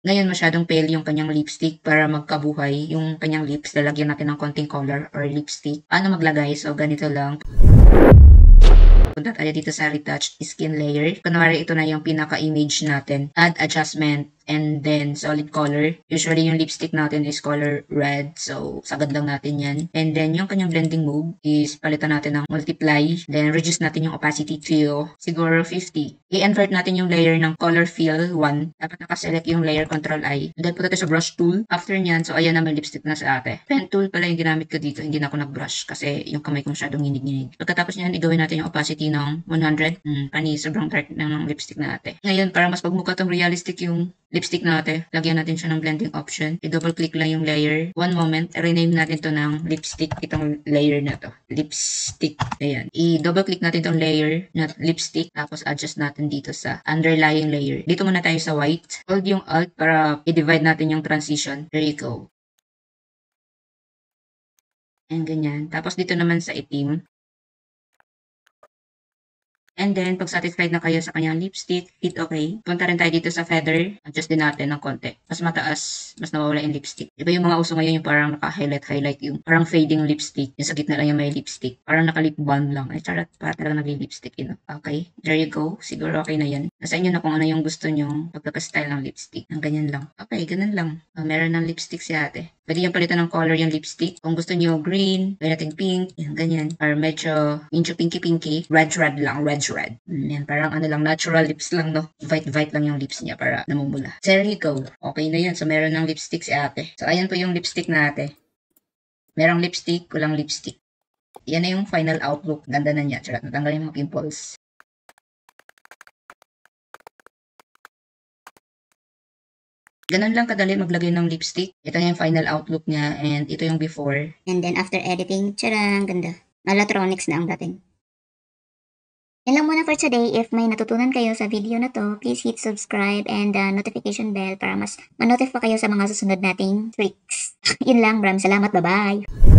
Ngayon masyadong pale yung kanyang lipstick. Para magkabuhay yung kanyang lips, lalagyan natin ng konting color or lipstick. Paano maglagay? So, ganito lang. Punta tayo dito sa retouch skin layer. Kunwari ito na yung pinaka-image natin. Add adjustment and then solid color. Usually yung lipstick natin is color red. So, sagad lang natin yan. And then yung kanyang blending move is palitan natin ng multiply. Then reduce natin yung opacity to siguro 50. I-invert natin yung layer ng color fill 1. Dapat nakaselect yung layer control I. And then punta tayo sa brush tool. After nyan, so ayan na may lipstick na sa ate. Pen tool pala yung ginamit ko dito. Hindi na ako nag-brush kasi yung kamay ko masyadong nginig-nginig. Pagkatapos nyan, igawin natin yung opacity ng 100. Pani, sobrang dark na ng lipstick na ate. Ngayon, para mas pagmukha tong realistic yung lipstick natin, lagyan natin siya ng blending option. I-double click lang yung layer. One moment, rename natin to ng lipstick, itong layer na to. Lipstick. Ayan. I-double click natin tong layer na lipstick, tapos adjust natin dito sa underlying layer. Dito muna tayo sa white. Hold yung alt para i-divide natin yung transition. There you go. And ganyan. Tapos dito naman sa itim. And then, pag satisfied na kayo sa kanyang lipstick, hit okay. Punta rin tayo dito sa feather. Adjust din natin ng konti. Mas mataas, mas nawawala yung lipstick. Diba yung mga uso ngayon yung parang naka-highlight yung parang fading lipstick. Yung sa gitna lang yung may lipstick. Parang naka-lip balm lang. Ay, charot. Para talaga nag-lipstick yun. Okay. There you go. Siguro okay na yan. Nasa inyo na kung ano yung gusto nyo pagkaka-style ng lipstick. Ang ganyan lang. Okay, ganun lang. Meron ng lipstick si ate. Pwede yung palitan ng color yung lipstick. Kung gusto nyo green, pwede natin pink, yan, ganyan. Or medyo pinky-pinky, red lang, red. Yan, parang ano lang, natural lips lang, no? White lang yung lips niya para namumula. So, there you go. Okay na yan. So, meron ng lipstick si ate. So, ayan po yung lipstick na ate. Merong lipstick, kulang lipstick. Yan na yung final outlook. Ganda na niya. Charot, natanggal yung mga pimples. Ganun lang kadali maglagay ng lipstick. Ito yung final outlook niya and ito yung before. And then after editing, tadang, ganda. Malatronics na ang dating. Yan lang muna for today. If may natutunan kayo sa video na to, please hit subscribe and notification bell para mas ma-notify kayo sa mga susunod nating tricks. Yun lang. Maraming salamat. Bye-bye!